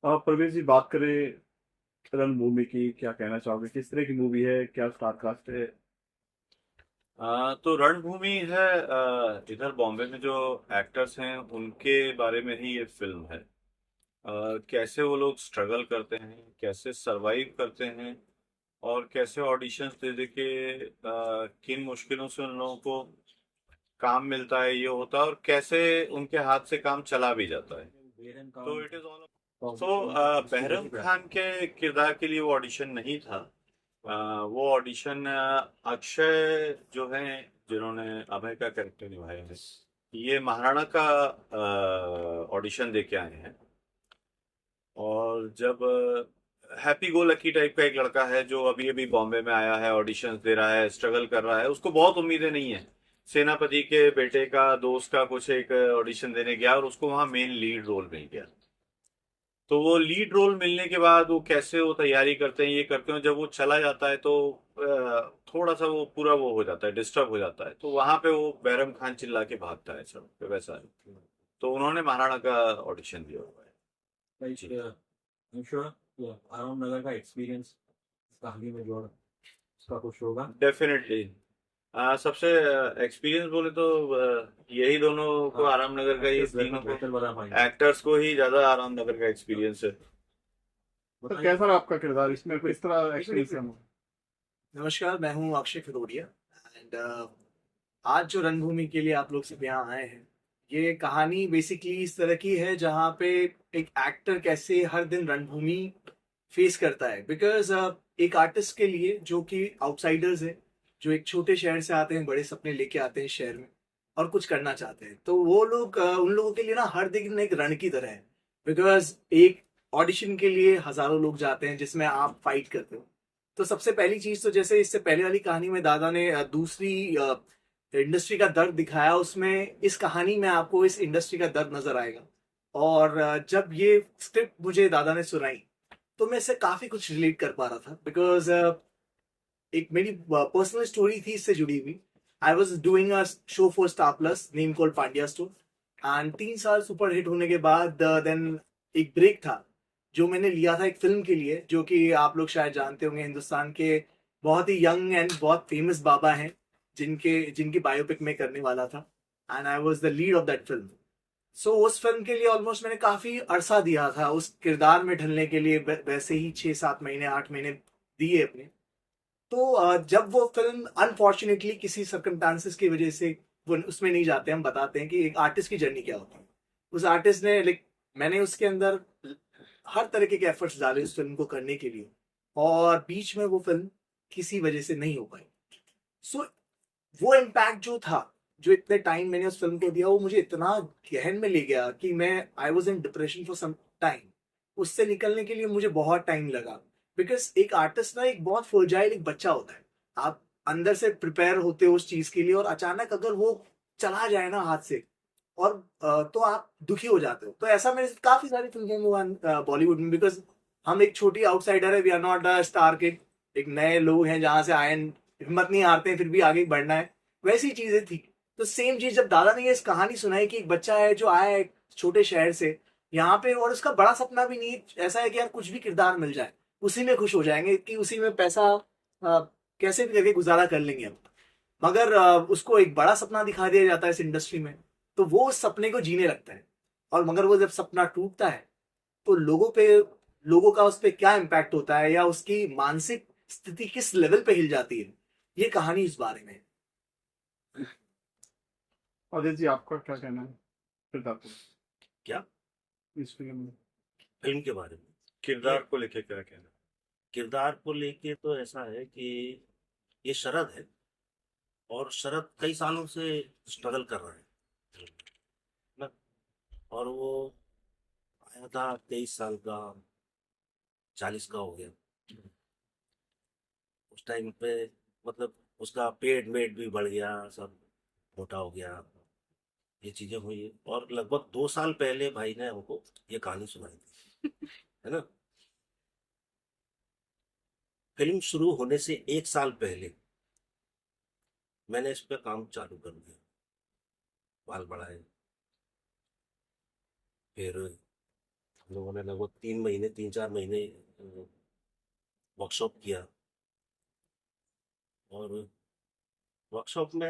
प्रवीण जी, बात करें रणभूमि की, क्या कहना चाहोगे? किस तरह की मूवी है? क्या स्टार कास्ट है? तो रणभूमि है। इधर बॉम्बे में जो एक्टर्स हैं उनके बारे में ही ये फिल्म है। कैसे वो लोग स्ट्रगल करते हैं, कैसे सरवाइव करते हैं, और कैसे ऑडिशंस दे दे के किन मुश्किलों से उन लोगों को काम मिलता है, ये होता है, और कैसे उनके हाथ से काम चला भी जाता है। तो इट इज ऑल। सो बहरम खान के किरदार के लिए वो ऑडिशन नहीं था। वो ऑडिशन अक्षय जो है, जिन्होंने अभय का कैरेक्टर निभाया है, ये महाराणा का ऑडिशन दे के आए हैं। और जब हैप्पी गो लकी टाइप का एक लड़का है जो अभी अभी बॉम्बे में आया है, ऑडिशंस दे रहा है, स्ट्रगल कर रहा है, उसको बहुत उम्मीदें नहीं है। सेनापति के बेटे का दोस्त का कुछ एक ऑडिशन देने गया और उसको वहां मेन लीड रोल मिल गया। तो वो लीड रोल मिलने के बाद वो कैसे वो तैयारी करते हैं, ये करते हैं, जब वो चला जाता है तो थोड़ा सा वो पूरा वो हो जाता है, डिस्टर्ब हो जाता है, तो वहां पे वो बैरम खान चिल्ला के भागता है सड़क पे, वैसा है। तो उन्होंने महाराणा का ऑडिशन दिया हुआ है। लाइक जी। I am sure Aram Nagar का एक्सपीरियंस कहानी में जोड़ उसका कुछ होगा। डेफिनेटली। सबसे एक्सपीरियंस बोले तो यही दोनों को, हाँ, आराम नगर का, ही एक्टर्स तीनों को, बेहतर बना पाएंगे। एक्टर्स को ही ज्यादा आराम नगर का एक्सपीरियंस है। सर, कैसा रहा आपका किरदार इसमें? किस तरह एक्सपीरियंस है? नमस्कार, मैं हूँ अक्षय फिरोडिया। एंड आज जो रणभूमि के लिए आप लोग सब यहाँ आए हैं, ये कहानी बेसिकली इस तरह की है जहाँ पे एक एक्टर कैसे हर दिन रणभूमि फेस करता है। बिकॉज एक आर्टिस्ट के लिए जो कि आउटसाइडर्स है, जो एक छोटे शहर से आते हैं, बड़े सपने लेके आते हैं शहर में और कुछ करना चाहते हैं, तो वो लोग उन लोगों के लिए ना हर दिन एक रण की तरह है। बिकॉज एक ऑडिशन के लिए हजारों लोग जाते हैं जिसमें आप फाइट करते हो। तो सबसे पहली चीज तो जैसे इससे पहले वाली कहानी में दादा ने दूसरी इंडस्ट्री का दर्द दिखाया, उसमें इस कहानी में आपको इस इंडस्ट्री का दर्द नजर आएगा। और जब ये स्क्रिप्ट मुझे दादा ने सुनाई तो मैं इससे काफी कुछ रिलेट कर पा रहा था। बिकॉज एक मेरी पर्सनल स्टोरी थी इससे जुड़ी हुई। I was doing a show for star plus name called Pandya store. And 3 साल सुपर हिट होने के बाद देन एक ब्रेक था जो मैंने लिया था एक फिल्म के लिए, जो कि आप लोग शायद जानते होंगे, हिंदुस्तान के बहुत ही यंग एंड बहुत फेमस बाबा हैं जिनके जिनकी बायोपिक में करने वाला था। And I was the lead of that film. सो उस फिल्म के लिए ऑलमोस्ट मैंने काफी अरसा दिया था उस किरदार में ढलने के लिए, वैसे ही 6-7 महीने 8 महीने दिए अपने। तो जब वो फिल्म अनफॉर्चुनेटली किसी सर्कमस्टांसिस की वजह से वो उसमें नहीं जाते, हम बताते हैं कि एक आर्टिस्ट की जर्नी क्या होती है। उस आर्टिस्ट ने लाइक मैंने उसके अंदर हर तरीके के एफर्ट्स डाले उस फिल्म को करने के लिए, और बीच में वो फिल्म किसी वजह से नहीं हो पाई। सो वो इम्पैक्ट जो था, जो इतने टाइम मैंने उस फिल्म को दिया, वो मुझे इतना गहन में ले गया कि मैं I was in depression for some time. उससे निकलने के लिए मुझे बहुत टाइम लगा। बिकॉज एक आर्टिस्ट ना एक बहुत फ्रजाइल एक बच्चा होता है। आप अंदर से प्रिपेयर होते हो उस चीज के लिए, और अचानक अगर वो चला जाए ना हाथ से, और तो आप दुखी हो जाते हो। तो ऐसा मेरे साथ काफी सारी फिल्मों में हुआ बॉलीवुड में। बिकॉज हम एक छोटी आउटसाइडर है, we are not a star kid, एक नए लोग हैं जहां से आए, हिम्मत नहीं हारते हैं, फिर भी आगे बढ़ना है, वैसी चीजें थी। तो सेम चीज जब दादा ने ये इस कहानी सुनाई कि एक बच्चा है जो आया है एक छोटे शहर से यहाँ पे, और उसका बड़ा सपना भी नहीं ऐसा है कि यार कुछ भी किरदार मिल जाए उसी में खुश हो जाएंगे, कि उसी में पैसा कैसे भी करके गुजारा कर लेंगे हम। मगर उसको एक बड़ा सपना दिखा दिया जाता है इस इंडस्ट्री में, तो वो उस सपने को जीने लगता है। और मगर वो जब सपना टूटता है तो लोगों का उस पर क्या इम्पैक्ट होता है, या उसकी मानसिक स्थिति किस लेवल पे हिल जाती है, ये कहानी इस बारे में है। अजय जी, आपका क्या कहना है किरदार को, क्या? इस फिल्म में? फिल्म के बारे में? ये किरदार को लेके क्या कहना किरदार को लेके तो ऐसा है कि ये शरद है, और शरद कई सालों से स्ट्रगल कर रहा है ना। और वो आया था 23 साल का, 40 का हो गया उस टाइम पे। मतलब उसका पेट वेट भी बढ़ गया, सब मोटा हो गया, ये चीजें हुई। और लगभग 2 साल पहले भाई ने हमको ये कहानी सुनाई थी, है ना। फिल्म शुरू होने से 1 साल पहले मैंने इस पे काम चालू कर दिया, बाल बढ़ाए, फिर हम लोगों ने लगभग 3 महीने 3-4 महीने वर्कशॉप किया, और वर्कशॉप में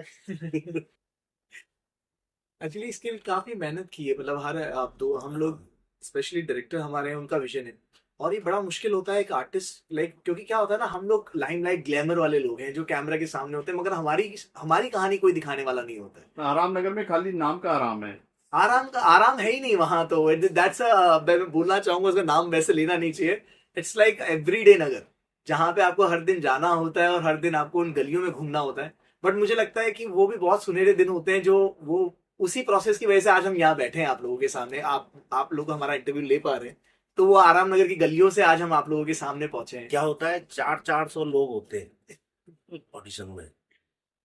एक्चुअली इसके लिए काफी मेहनत की है, मतलब हर आप दो हम लोग स्पेशली डायरेक्टर हमारे हैं, उनका विजन है। और ये बड़ा मुश्किल होता है एक आर्टिस्ट लाइक, क्योंकि क्या होता है ना, हम लोग लाइमलाइट ग्लैमर वाले लोग हैं जो कैमरा के सामने होते हैं, मगर हमारी हमारी कहानी कोई दिखाने वाला नहीं होता है। आराम नगर में खाली नाम का आराम है। आराम का आराम है ही नहीं वहां तो। दैट्स मैं बोलना चाहूंगा, उसका नाम वैसे लेना नहीं चाहिए। इट्स लाइक एवरीडे नगर, जहाँ पे आपको हर दिन जाना होता है और हर दिन आपको उन गलियों में घूमना होता है। बट मुझे लगता है कि वो भी बहुत सुनहरे दिन होते हैं, जो वो उसी प्रोसेस की वजह से आज हम यहाँ बैठे हैं आप लोगों के सामने, आप लोग हमारा इंटरव्यू ले पा रहे हैं। तो वो आराम नगर की गलियों से आज हम आप लोगों के सामने पहुंचे हैं। क्या होता है, 400 लोग होते हैं ऑडिशन में,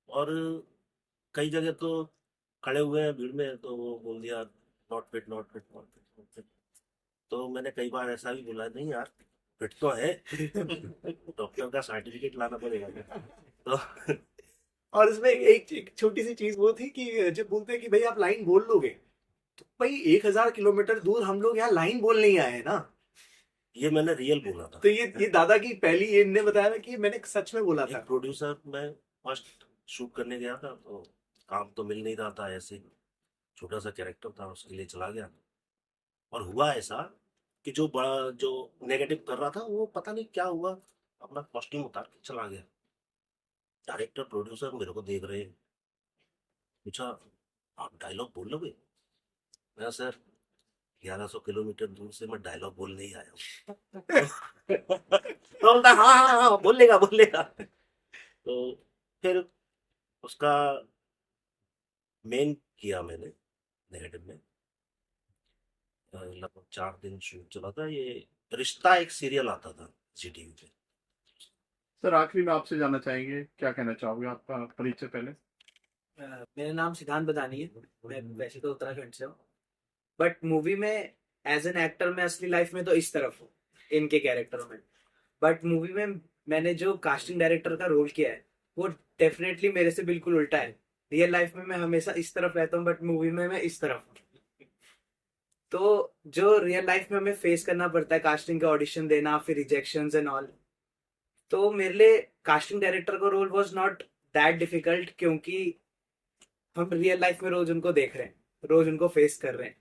और कई जगह तो खड़े हुए हैं भीड़ में, तो वो बोल दिया not fit not fit not fit not fit. तो मैंने कई बार ऐसा भी बोला, नहीं यार फिट तो है, डॉक्टर का सर्टिफिकेट लाना पड़ेगा। तो और इसमें एक छोटी सी चीज वो थी कि जब बोलते हैं कि भाई आप लाइन बोल लोगे, तो भाई 1,000 किलोमीटर दूर हम लोग यहाँ लाइन बोल नहीं आए हैं ना। ये मैंने रियल बोला था। तो ये दादा की पहली, ये इनने बताया ना कि मैंने सच में बोला था। एक प्रोड्यूसर, मैं फर्स्ट शूट करने गया था, तो काम तो मिल नहीं रहा था, ऐसे छोटा सा कैरेक्टर था, उसके लिए चला गया। और हुआ ऐसा कि जो बड़ा जो नेगेटिव कर रहा था, वो पता नहीं क्या हुआ, अपना कॉस्ट्यूम उतार के चला गया। डायरेक्टर प्रोड्यूसर मेरे को देख रहे हैं, पूछा आप डायलॉग बोल लोगे? मैं, सर 1100 किलोमीटर दूर से मैं डायलॉग बोलने ही आया हूँ। तो बोलता हाँ हाँ हाँ बोल लेगा। तो फिर उसका मेन किया मैंने नेगेटिव में, लगभग 4 दिन शूट चला था। ये रिश्ता एक सीरियल आता था जी टीवी पे। सर आखिरी में आपसे जानना चाहेंगे, क्या कहना चाहोगे, आपका परिचय पहले। मेरा नाम सिद्धांत बदानी है। मैं वैसे तो उत्तराखंड से हूँ, बट मूवी में एज एन एक्टर मैं असली लाइफ में तो इस तरफ हूँ इनके कैरेक्टरों में। बट मूवी में मैंने जो कास्टिंग डायरेक्टर का रोल किया है वो डेफिनेटली मेरे से बिल्कुल उल्टा है। रियल लाइफ में मैं हमेशा इस तरफ रहता हूँ, बट मूवी में मैं इस तरफ हूँ। तो जो रियल लाइफ में हमें फेस करना पड़ता है, कास्टिंग का ऑडिशन देना, फिर रिजेक्शंस एंड ऑल, तो मेरे लिए कास्टिंग डायरेक्टर का role was not that difficult, क्योंकि हम रियल लाइफ में रोज उनको देख रहे हैं, रोज उनको फेस कर रहे हैं,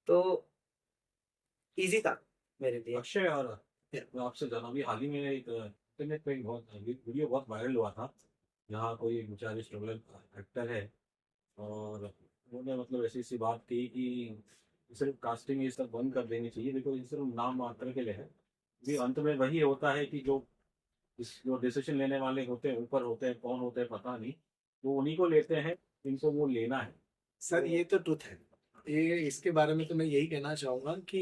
तो इजी था मेरे लिए। अक्षय, और मैं आपसे जाना, अभी हाल ही में एक इंटरनेट पे एक बहुत वीडियो बहुत वायरल हुआ था, जहाँ कोई बेचारे स्ट्रगलर एक्टर है, और उन्होंने मतलब ऐसी सी बात की कि सिर्फ कास्टिंग ये सब बंद कर देनी चाहिए, देखो ये सिर्फ नाम मात्र के लिए है। भी अंत में वही होता है कि जो डिसीजन लेने वाले होते हैं, ऊपर होते हैं, कौन होते हैं पता नहीं, वो उन्हीं को लेते हैं जिनको वो लेना है। सर ये तो ट्रुथ है। ये इसके बारे में तो मैं यही कहना चाहूंगा कि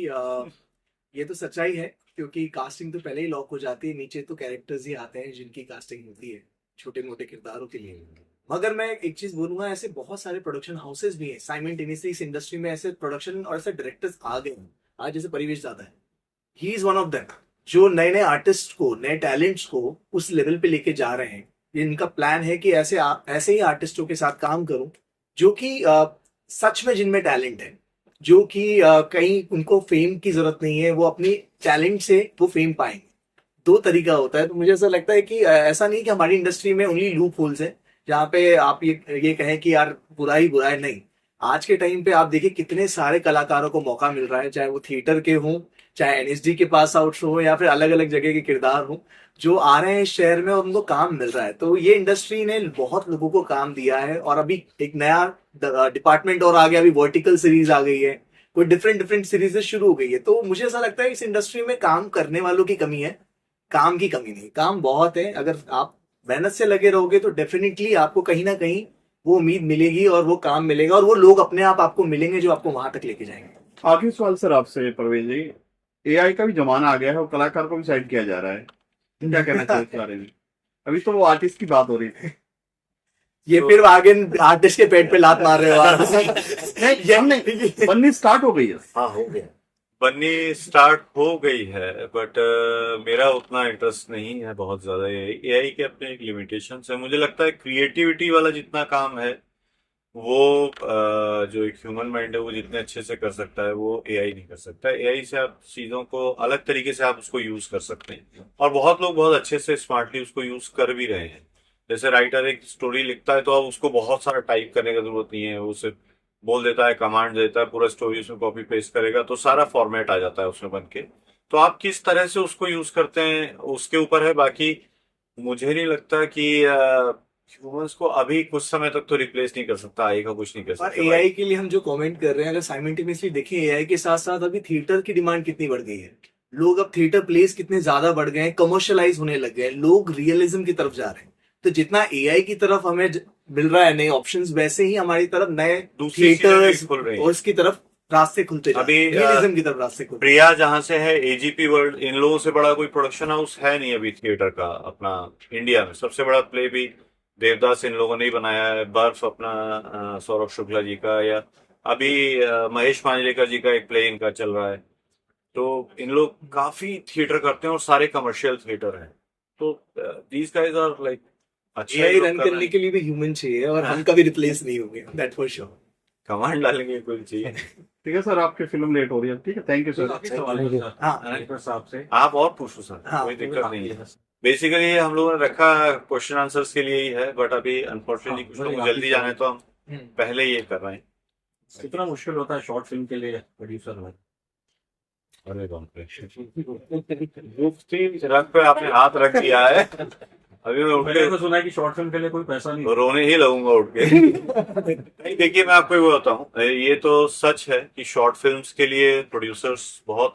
ये तो सच्चाई है, क्योंकि कास्टिंग तो पहले ही लॉक हो जाती है, नीचे तो कैरेक्टर्स ही आते हैं जिनकी कास्टिंग होती है छोटे मोटे किरदारों के लिए। मगर मैं एक चीज बोलूंगा, ऐसे बहुत सारे प्रोडक्शन हाउसेस भी हैं साइमल्टेनियसली इस इंडस्ट्री में, ऐसे प्रोडक्शन और ऐसे डायरेक्टर्स आ गए हैं आज, जैसे परिवेश दादा है, he is one of them, जो नए नए आर्टिस्ट को, नए टैलेंट्स को उस लेवल पे लेके जा रहे हैं। इनका प्लान है कि ऐसे ही आर्टिस्टों के साथ काम करूं जो कि सच में जिनमें टैलेंट है, जो कि कहीं उनको फेम की जरूरत नहीं है, वो अपनी टैलेंट से वो फेम पाएंगे। दो तरीका होता है। तो मुझे ऐसा लगता है कि ऐसा नहीं कि हमारी इंडस्ट्री में ओनली लूप होल्स है जहाँ पे आप ये कहें कि यार बुरा ही बुरा है। नहीं, आज के टाइम पे आप देखिए कितने सारे कलाकारों को मौका मिल रहा है, चाहे वो थिएटर के हों, चाहे एनएसडी के पास आउट हो, या फिर अलग अलग जगह के किरदार हो, जो आ रहे हैं इस शहर में और उनको काम मिल रहा है। तो ये इंडस्ट्री ने बहुत लोगों को काम दिया है, और अभी एक नया डिपार्टमेंट और आ गया, अभी वर्टिकल सीरीज आ गई है, कोई डिफरेंट डिफरेंट सीरीजेस शुरू हो गई है। तो मुझे ऐसा लगता है इस इंडस्ट्री में काम करने वालों की कमी है, काम की कमी नहीं। काम बहुत है, अगर आप मेहनत से लगे रहोगे तो डेफिनेटली आपको कहीं ना कहीं वो उम्मीद मिलेगी और वो काम मिलेगा, और वो लोग अपने आप आपको मिलेंगे जो आपको वहां तक लेके जाएंगे। आखिरी सवाल सर आपसे परवेज जी, एआई का भी जमाना आ गया है और कलाकार को भी साइड किया जा रहा है, क्या कहना चाहिए इस बारे में? अभी तो वो आर्टिस्ट की बात हो रही थी। ये फिर आगे आर्टिस्ट के पेट पे लात मार रहे हो आप। नहीं, बननी स्टार्ट हो गई है। हाँ हो गया। बननी स्टार्ट हो गई है, बट मेरा उतना इंटरेस्ट नहीं है बहुत ज्यादा। एआई के अपने एक लिमिटेशंस है। मुझे लगता है क्रिएटिविटी वाला जितना काम है वो जो एक ह्यूमन माइंड है वो जितने अच्छे से कर सकता है वो एआई नहीं कर सकता। एआई से आप चीज़ों को अलग तरीके से आप उसको यूज़ कर सकते हैं, और बहुत लोग बहुत अच्छे से स्मार्टली उसको यूज़ कर भी रहे हैं। जैसे राइटर एक स्टोरी लिखता है तो अब उसको बहुत सारा टाइप करने की जरूरत नहीं है, वो सिर्फ बोल देता है, कमांड देता है, पूरा स्टोरी उसमें कॉपी पेस्ट करेगा तो सारा फॉर्मेट आ जाता है उसमें बन के। तो आप किस तरह से उसको यूज़ करते हैं उसके ऊपर है। बाकी मुझे नहीं लगता कि ह्यूमंस को अभी कुछ समय तक तो रिप्लेस नहीं कर सकता, आई का कुछ नहीं कर और सकता एआई के लिए हम जो कमेंट कर रहे हैं, अगर साइमल्टेनियसली देखें एआई के साथ साथ अभी थिएटर की डिमांड कितनी बढ़ गई है। लोग अब थिएटर प्लेस कितने ज्यादा बढ़ गए हैं, कमर्शियलाइज होने लग गए हैं, लोग रियलिज्म की तरफ जा रहे हैं। तो जितना एआई की तरफ हमें मिल रहा है नए ऑप्शंस, वैसे ही हमारी तरफ नए दूसरी चीजें भी थिएटर्स खुल रही और हैं। इसकी तरफ रास्ते खुलते जा रहे हैं, अभी रियलिज्म की तरफ रास्ते खुलते प्रिया जहां से है, एजीपी वर्ल्ड, इन लोगों से बड़ा कोई प्रोडक्शन हाउस है नहीं अभी थिएटर का अपना इंडिया में। सबसे बड़ा प्ले भी देवदास इन लोगों ने ही बनाया है, बर्फ अपना सौरभ शुक्ला जी का, या अभी महेश मांजरेकर जी का एक प्ले इनका चल रहा है। तो इन लोग काफी थिएटर करते हैं और सारे कमर्शियल थिएटर हैं। तो दीज गाइस आर लाइक अच्छे एआई लोग रन कर रहे करने हैं। के लिए भी ह्यूमन चाहिए और हम कभी रिप्लेस नहीं होंगे, दैट फॉर श्योर। कमांड डालेंगे कोई चाहिए। ठीक है सर, आपकी फिल्म लेट हो रही है। ठीक है, थैंक यू सर। काफी सवाल है सर हाँ डायरेक्टर साहब से। आप और पूछो सर, हाँ, कोई दिक्कत नहीं है। हाँ, बेसिकली हम लोगों ने रखा क्वेश्चन आंसर्स के लिए ही है, बट अभी अनफॉर्चुनेटली कुछ लोगों को जल्दी जाना है तो हम पहले ये कर रहे हैं। कितना मुश्किल होता है शॉर्ट फिल्म के लिए प्रोड्यूसर में? अरे बाप रे, मुफ्ती रग पे आपने हाथ रख दिया है। अभी मैं उठ मैंने तो के सुना है कि शॉर्ट फिल्म के लिए कोई पैसा नहीं। रोने ही लगूंगा उठ के। नहीं देखिए, मैं आपको ये बताऊं, ये तो सच है कि शॉर्ट फिल्म्स के लिए प्रोड्यूसर्स बहुत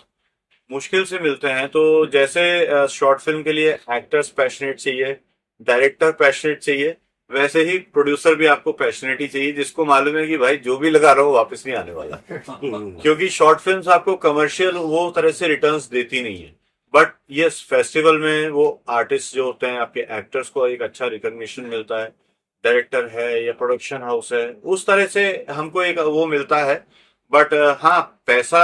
मुश्किल से मिलते हैं। तो जैसे शॉर्ट फिल्म के लिए एक्टर्स पैशनेट चाहिए, डायरेक्टर पैशनेट चाहिए, वैसे ही प्रोड्यूसर भी आपको पैशनेट ही चाहिए, जिसको मालूम है कि भाई जो भी लगा रहा हो वापस नहीं आने वाला। क्योंकि शॉर्ट फिल्म्स आपको कमर्शियल वो तरह से रिटर्न्स देती नहीं है। बट यस, फेस्टिवल में वो आर्टिस्ट जो होते हैं, आपके एक्टर्स को एक अच्छा रिकॉग्निशन मिलता है, डायरेक्टर है या प्रोडक्शन हाउस है, उस तरह से हमको एक वो मिलता है। बट हाँ, पैसा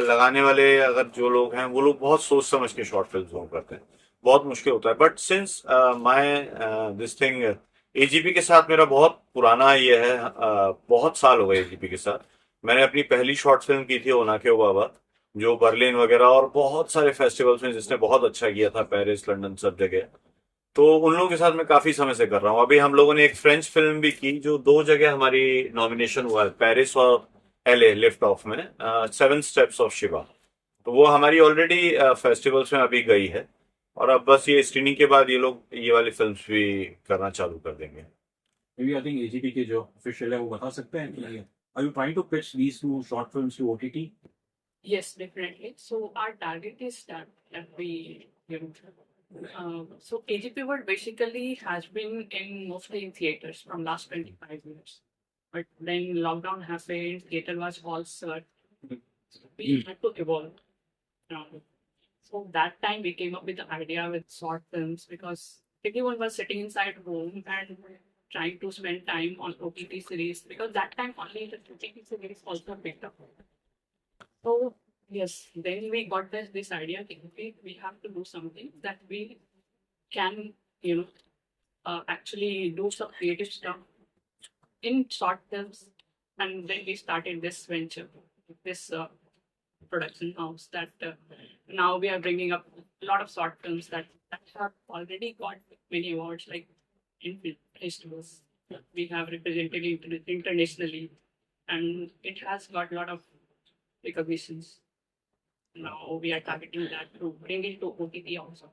लगाने वाले अगर जो लोग हैं वो लोग बहुत सोच समझ के शॉर्ट फिल्म करते हैं, बहुत मुश्किल होता है। But since my this thing, AGP के साथ मेरा बहुत पुराना ये है, बहुत साल हो गए एजीपी के साथ। मैंने अपनी पहली शॉर्ट फिल्म की थी ओना के बाबा, जो बर्लिन वगैरह और बहुत सारे फेस्टिवल्स में जिसने बहुत अच्छा किया था, पेरिस लंदन सब जगह। तो उन लोगों के साथ मैं काफी समय से कर रहा हूँ। अभी हम लोगों ने एक फ्रेंच फिल्म भी की जो 2 जगह हमारी नॉमिनेशन हुआ है, पेरिस और एलए लिफ्ट ऑफ में, 7 स्टेप्स ऑफ शिवा। तो वो हमारी ऑलरेडी फेस्टिवल्स में अभी गई है, और अब बस ये स्क्रीनिंग के बाद ये लोग ये वाली फिल्म्स भी करना चालू कर देंगे। Maybe I think AGP के जो ऑफिशियल है वो बता सकते हैं कि are you trying to pitch these two short films to OTT? Yes, definitely. So our target is that we, you know, so AGP World basically has been in mostly in theaters from last 25 years. But then lockdown happened, theater was all shut. We had to evolve. Um, so that time we came up with the idea with short films because everyone was sitting inside home and trying to spend time on OTT series because that time only the OTT series also picked up. So yes, then we got this idea that we have to do something that we can, you know, actually do some creative stuff in short films, and then we started this venture, this production house that now we are bringing up a lot of short films that have already got many awards, like in film festivals. We have represented internationally, and it has got a lot of recognitions. Now we are targeting that to bring it to OTT also.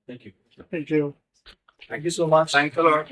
Thank you. Thank you. Thank you so much. Thanks a lot.